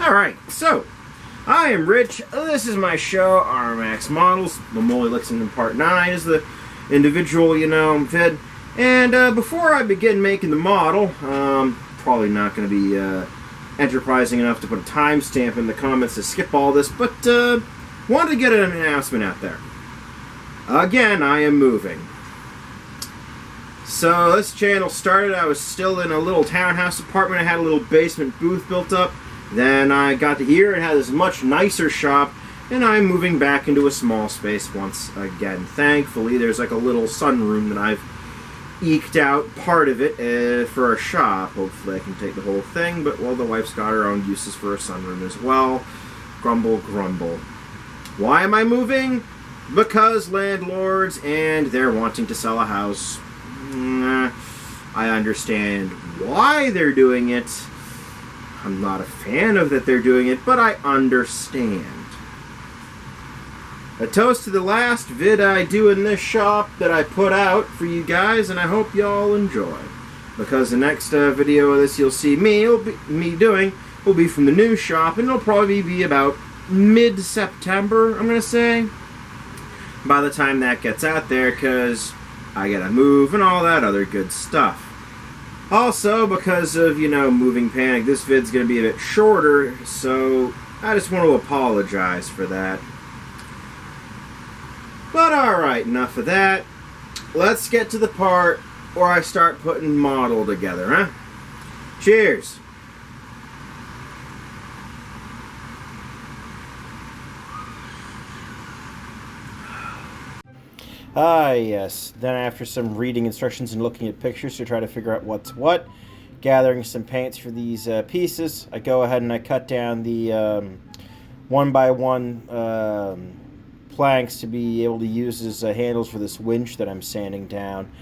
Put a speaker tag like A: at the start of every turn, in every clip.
A: Alright, so, I am Rich. This is my show, RMAX Models. Mamoli Lexington Part 9 is the individual, vid. And before I begin making the model, probably not going to be enterprising enough to put a timestamp in the comments to skip all this, but wanted to get an announcement out there. Again, I am moving. So this channel started, I was still in a little townhouse apartment. I had a little basement booth built up. Then I got to here and had this much nicer shop, and I'm moving back into a small space once again. Thankfully, there's like a little sunroom that I've eked out part of it for a shop. Hopefully I can take the whole thing, but well, the wife's got her own uses for a sunroom as well. Grumble, grumble. Why am I moving? Because landlords and they're wanting to sell a house. I understand why they're doing it. I'm not a fan of that they're doing it, but I understand. A toast to the last vid I do in this shop that I put out for you guys, and I hope y'all enjoy. Because the next video of this you'll see me doing will be from the new shop, and it'll probably be about mid-September, I'm going to say. By the time that gets out there, because I gotta move and all that other good stuff. Also, because of, moving panic, this vid's going to be a bit shorter, so I just want to apologize for that. But alright, enough of that. Let's get to the part where I start putting model together, huh? Cheers! Ah, yes. Then after some reading instructions and looking at pictures to try to figure out what's what, gathering some paints for these pieces, I go ahead and I cut down the 1x1 planks to be able to use as handles for this winch that I'm sanding down.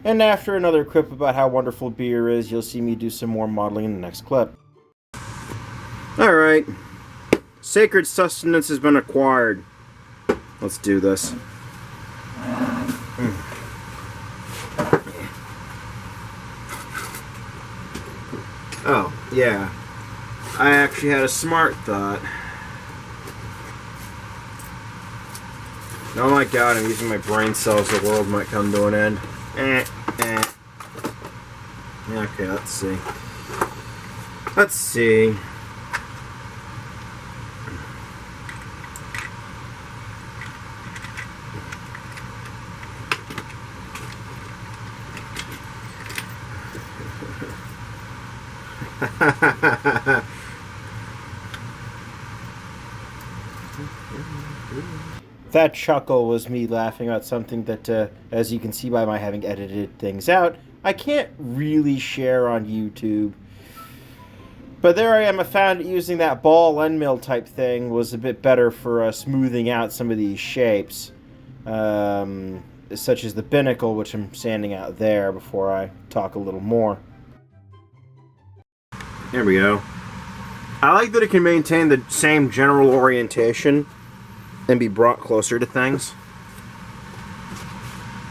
A: And after another quip about how wonderful beer is, you'll see me do some more modeling in the next clip. Alright. Sacred sustenance has been acquired. Let's do this. Oh, yeah. I actually had a smart thought. Oh my god, I'm using my brain cells. The world might come to an end. Okay, let's see. Let's see. That chuckle was me laughing about something that, as you can see by my having edited things out, I can't really share on YouTube. But there I am. I found using that ball end mill type thing was a bit better for smoothing out some of these shapes. Such as the binnacle, which I'm sanding out there before I talk a little more. There we go. I like that it can maintain the same general orientation and be brought closer to things.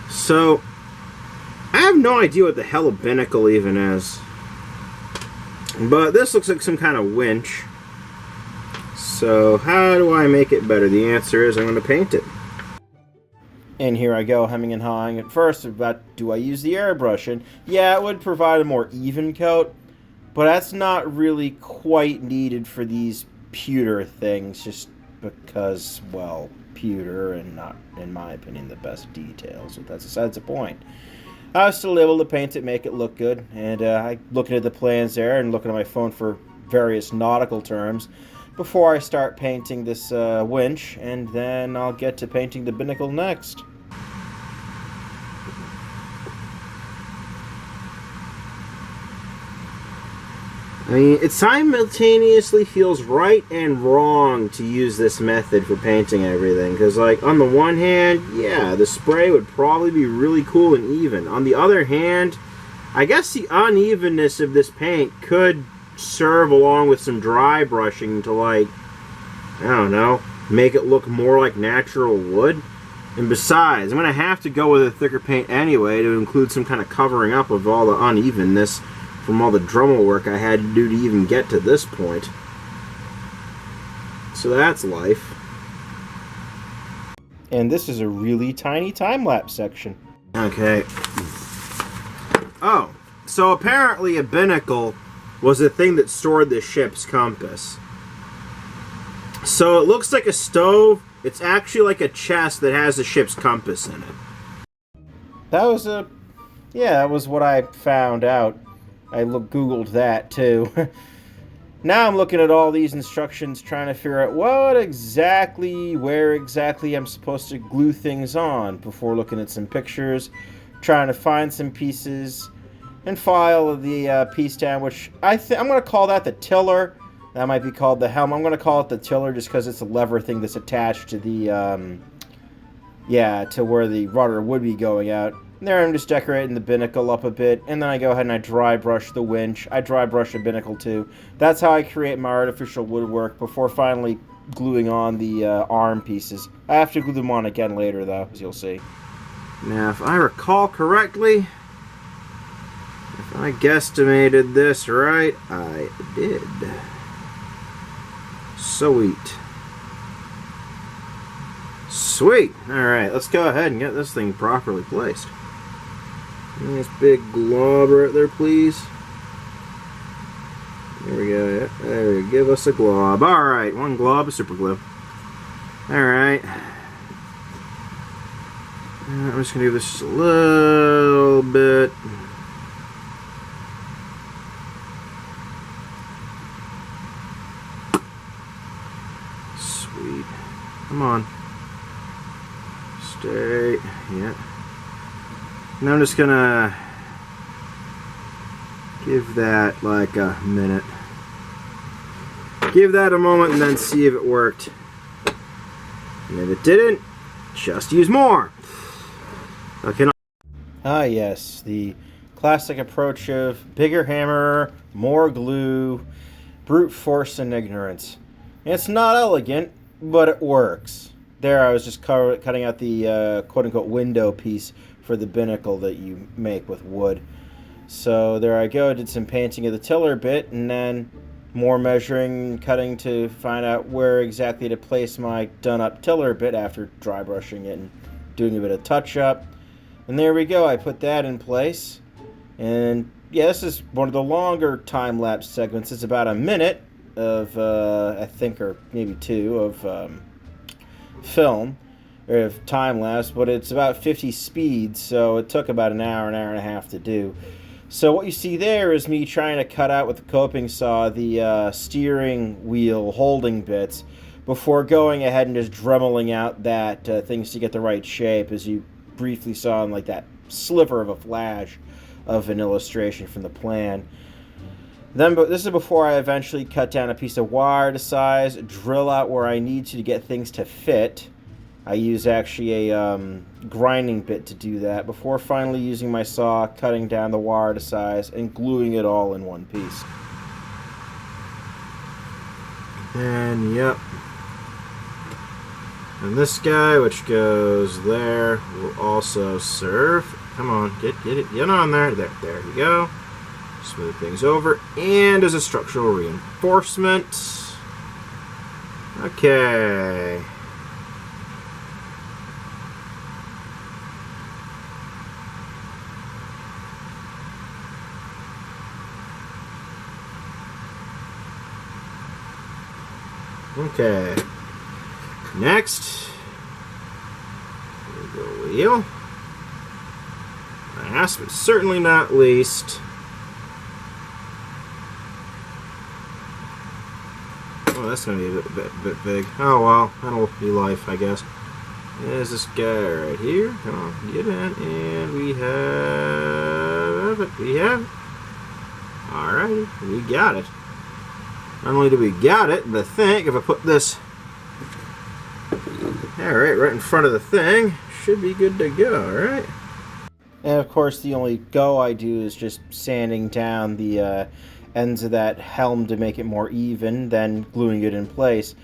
A: So, I have no idea what the hell a binnacle even is. But this looks like some kind of winch. So, how do I make it better? The answer is I'm going to paint it. And here I go, hemming and hawing at first about, do I use the airbrush? And yeah, it would provide a more even coat, but that's not really quite needed for these pewter things, just because, well, pewter and not, in my opinion, the best details. But that's besides the point. I was still able to paint it, make it look good, and I looking at the plans there and looking at my phone for various nautical terms before I start painting this winch, and then I'll get to painting the binnacle next. I mean, it simultaneously feels right and wrong to use this method for painting everything. Because, like, on the one hand, yeah, the spray would probably be really cool and even. On the other hand, I guess the unevenness of this paint could serve along with some dry brushing to, like, I don't know, make it look more like natural wood. And besides, I'm going to have to go with a thicker paint anyway to include some kind of covering up of all the unevenness from all the Dremel work I had to do to even get to this point. So that's life.
B: And this is a really tiny time-lapse section.
A: Okay. Oh, so apparently a binnacle was the thing that stored the ship's compass. So it looks like a stove. It's actually like a chest that has the ship's compass in it.
B: That was that was what I found out. I Googled that too. Now I'm looking at all these instructions trying to figure out where exactly I'm supposed to glue things on before looking at some pictures, trying to find some pieces, and file the piece down, which I'm going to call that the tiller. That might be called the helm. I'm going to call it the tiller just because it's a lever thing that's attached to the, to where the rudder would be going out. And there I'm just decorating the binnacle up a bit, and then I go ahead and I dry brush the winch. I dry brush the binnacle too. That's how I create my artificial woodwork before finally gluing on the arm pieces. I have to glue them on again later though, as you'll see.
A: Now, if I recall correctly, if I guesstimated this right, I did. Sweet. Sweet. Alright, let's go ahead and get this thing properly placed. Nice big glob right there, please. There we go. Yeah, there we go. Give us a glob. Alright, one glob of super glue. Alright. I'm just going to do this just a little bit. Sweet. Come on. Stay. Yeah. And I'm just going to give that like a minute. Give that a moment and then see if it worked. And if it didn't, just use more. Okay.
B: Ah, yes, the classic approach of bigger hammer, more glue, brute force, and ignorance. It's not elegant, but it works. There, I was just cutting out the quote-unquote window piece for the binnacle that you make with wood. So there I go, did some painting of the tiller bit, and then more measuring, cutting to find out where exactly to place my done-up tiller bit after dry brushing it and doing a bit of touch-up. And there we go, I put that in place. And yeah, this is one of the longer time-lapse segments. It's about a minute of, I think, or maybe two, of film, or of time-lapse, but it's about 50 speeds, so it took about an hour and a half to do. So what you see there is me trying to cut out with the coping saw the steering wheel holding bits before going ahead and just dremeling out that things to get the right shape, as you briefly saw in like that sliver of a flash of an illustration from the plan. Then, but this is before I eventually cut down a piece of wire to size, drill out where I need to get things to fit. I use actually a grinding bit to do that before finally using my saw, cutting down the wire to size, and gluing it all in one piece.
A: And yep. And this guy, which goes there, will also serve. Come on, get it, get on there. There you go. Smooth things over, and as a structural reinforcement. Okay. Okay. Next, the wheel. Last but certainly not least, oh, that's going to be a bit big. Oh well, that'll be life, I guess. There's this guy right here. Come on, get in, and we have it. We have it. Alrighty, we got it. Not only do we got it, but I think if I put this right in front of the thing, should be good to go, alright?
B: And of course, the only go I do is just sanding down the ends of that helm to make it more even, then gluing it in place.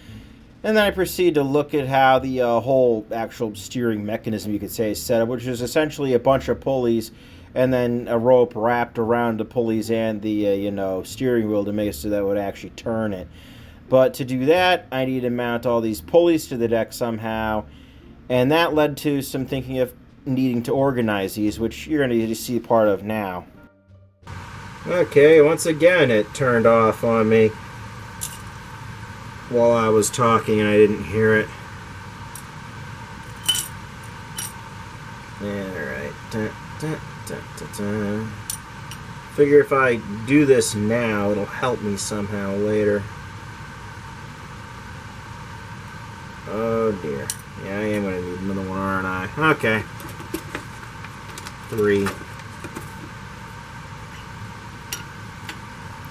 B: And then I proceed to look at how the whole actual steering mechanism, you could say, is set up, which is essentially a bunch of pulleys and then a rope wrapped around the pulleys and the steering wheel to make it so that it would actually turn it. But to do that, I need to mount all these pulleys to the deck somehow, and that led to some thinking of needing to organize these, which you're going to see part of now.
A: Okay, once again it turned off on me while I was talking and I didn't hear it. Alright. Figure if I do this now, it'll help me somehow later. Oh dear. Yeah, I am going to need another one, aren't I? Okay. 3.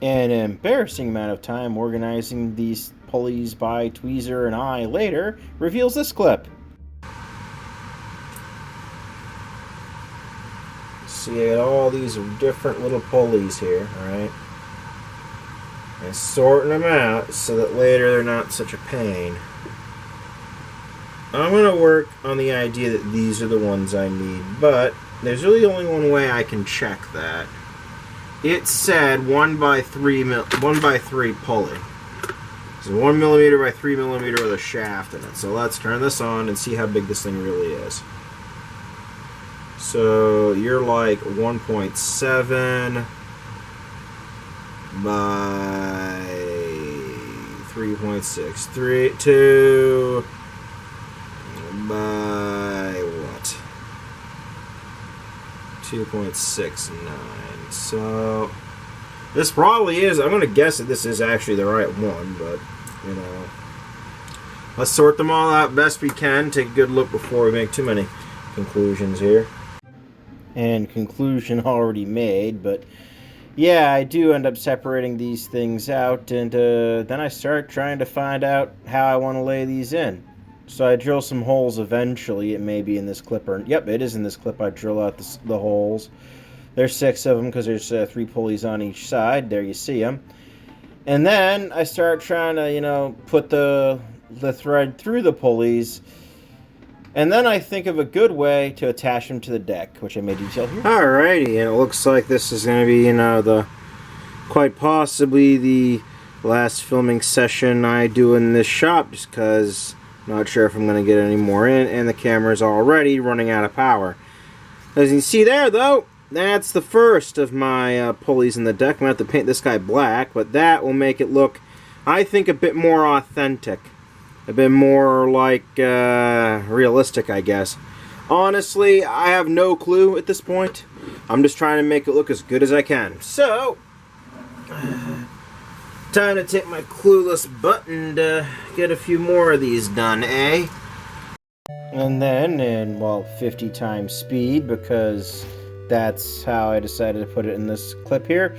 B: An embarrassing amount of time organizing these pulleys by Tweezer and I later reveals this clip.
A: See, I got all these different little pulleys here, alright? And sorting them out so that later they're not such a pain. I'm going to work on the idea that these are the ones I need, but there's really only one way I can check that. It said 1 by 3 pulley. So 1 millimeter by 3 millimeter with a shaft in it. So let's turn this on and see how big this thing really is. So you're like 1.7 by 3.6, 2 by what? 2.69. So this probably is, I'm going to guess that this is actually the right one, but you know, let's sort them all out best we can, take a good look before we make too many conclusions here.
B: And conclusion already made, but yeah, I do end up separating these things out, and then I start trying to find out how I want to lay these in. So I drill some holes eventually. It may be in this clip, or yep, it is in this clip. I drill out the holes. There's 6 of them because there's 3 pulleys on each side. There you see them. And then I start trying to, you know, put the thread through the pulleys. And then I think of a good way to attach them to the deck, which I may detail here.
A: Alrighty, and it looks like this is going to be, you know, quite possibly the last filming session I do in this shop, just because I'm not sure if I'm going to get any more in, and the camera's already running out of power. As you can see there, though, that's the first of my pulleys in the deck. I'm going to have to paint this guy black, but that will make it look, I think, a bit more authentic. A bit more like realistic, I guess. Honestly, I have no clue at this point. I'm just trying to make it look as good as I can. So, time to take my clueless butt and get a few more of these done, eh?
B: And then in, well, 50 times speed, because that's how I decided to put it in this clip here,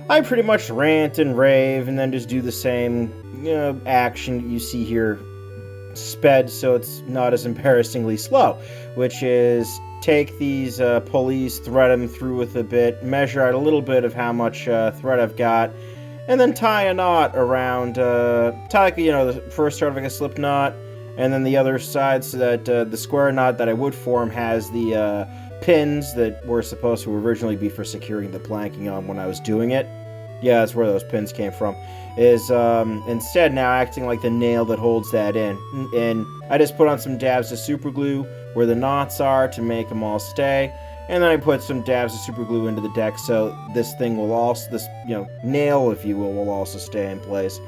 B: I pretty much rant and rave and then just do the same, you know, action you see here sped so it's not as embarrassingly slow, which is take these pulleys, thread them through with a bit, measure out a little bit of how much thread I've got, and then tie a knot around, tie, you know, the first start of like a slip knot, and then the other side so that the square knot that I would form has the pins that were supposed to originally be for securing the planking on when I was doing it. Yeah, that's where those pins came from. Is instead now acting like the nail that holds that in. And I just put on some dabs of super glue where the knots are to make them all stay. And then I put some dabs of super glue into the deck so this thing will also, this, you know, nail, if you will also stay in place.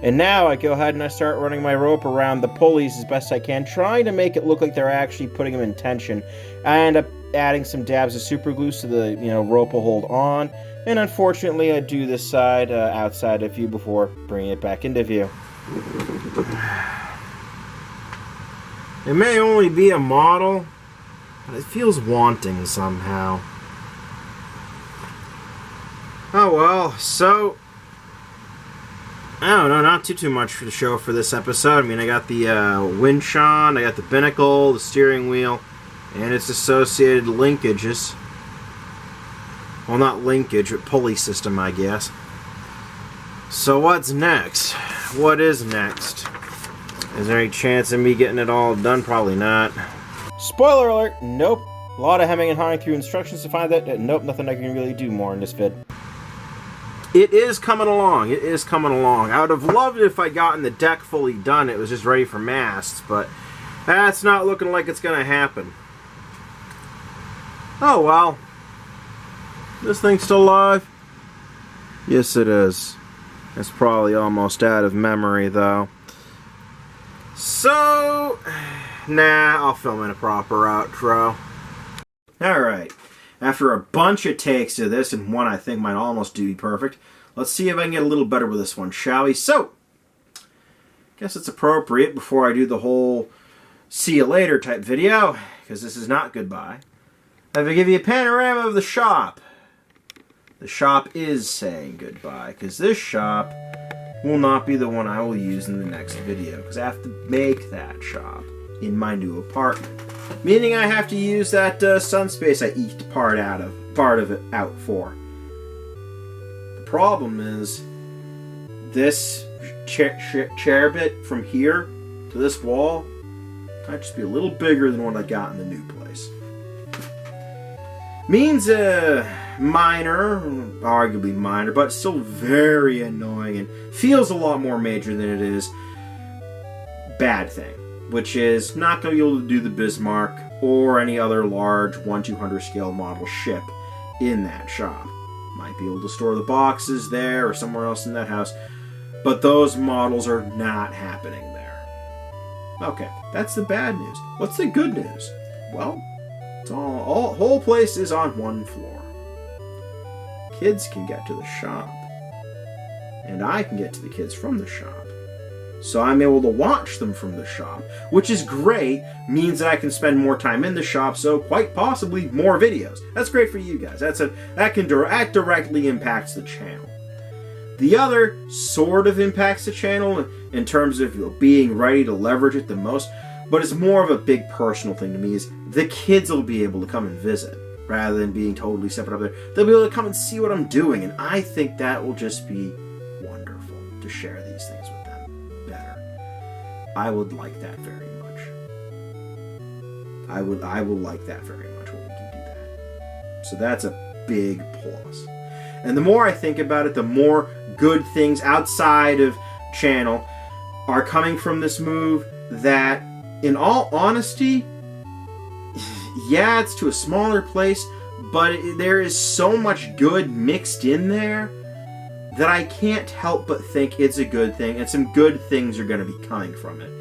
B: And now I go ahead and I start running my rope around the pulleys as best I can, trying to make it look like they're actually putting them in tension. I end up adding some dabs of super glue so the, you know, rope will hold on. And unfortunately, I do this side outside of view before bringing it back into view.
A: It may only be a model, but it feels wanting somehow. Oh well, so I don't know, not too much for the show for this episode. I mean, I got the winch on, I got the binnacle, the steering wheel, and its associated linkages. Well, not linkage, but pulley system, I guess. So what's next? What is next? Is there any chance of me getting it all done? Probably not.
B: Spoiler alert, nope. A lot of hemming and hawing through instructions to find that. Nope, nothing I can really do more in this vid.
A: It is coming along. It is coming along. I would have loved it if I'd gotten the deck fully done. It was just ready for masts, but that's not looking like it's going to happen. Oh, well. This thing's still alive? Yes, it is. It's probably almost out of memory, though. So, nah, I'll film in a proper outro. Alright. After a bunch of takes of this, and one I think might almost be perfect, let's see if I can get a little better with this one, shall we? So, guess it's appropriate before I do the whole see you later type video, because this is not goodbye. I'm going to give you a panorama of the shop. The shop is saying goodbye, because this shop will not be the one I will use in the next video, because I have to make that shop in my new apartment. Meaning I have to use that sun space I eked part of it out for. The problem is this chair bit from here to this wall might just be a little bigger than what I got in the new place. Means minor, arguably minor, but still very annoying and feels a lot more major than it is bad thing. Which is not going to be able to do the Bismarck or any other large 1/200 scale model ship in that shop. Might be able to store the boxes there or somewhere else in that house, but those models are not happening there. Okay, that's the bad news. What's the good news? Well, it's whole place is on one floor. Kids can get to the shop, and I can get to the kids from the shop. So I'm able to watch them from the shop, which is great, means that I can spend more time in the shop, so quite possibly more videos. That's great for you guys. That directly impacts the channel. The other sort of impacts the channel in terms of being ready to leverage it the most, but it's more of a big personal thing to me, is the kids will be able to come and visit, rather than being totally separate up there. They'll be able to come and see what I'm doing, and I think that will just be wonderful to share these things with them better. I would like that very much. I will like that very much when we can do that. So that's a big plus. And the more I think about it, the more good things outside of channel are coming from this move that, in all honesty, yeah, it's to a smaller place, but there is so much good mixed in there that I can't help but think it's a good thing, and some good things are going to be coming from it.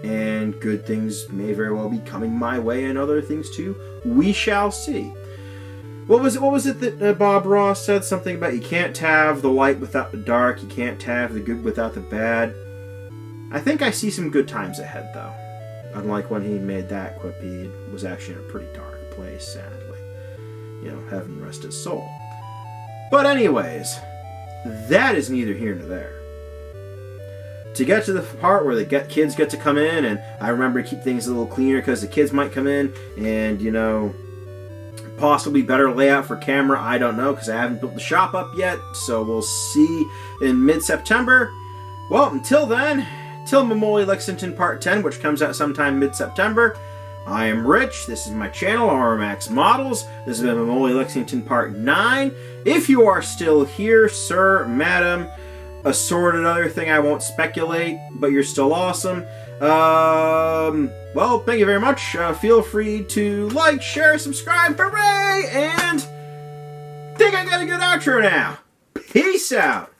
A: And good things may very well be coming my way, and other things too. We shall see. What was it that Bob Ross said? Something about you can't have the light without the dark, you can't have the good without the bad. I think I see some good times ahead, though. Unlike when he made that quip, he was actually in a pretty dark place, sadly. Heaven rest his soul. But anyways, that is neither here nor there. To get to the part where the kids get to come in, and I remember to keep things a little cleaner because the kids might come in and, possibly better layout for camera, I don't know, because I haven't built the shop up yet, so we'll see in mid-September. Well, until then, till Mamoli Lexington Part 10, which comes out sometime mid-September, I am Rich. This is my channel, RMAX Models. This has been Mamoli Lexington Part 9. If you are still here, sir, madam, assorted other thing I won't speculate, but you're still awesome. Well, thank you very much. Feel free to like, share, subscribe, hooray, and I think I got a good outro now. Peace out.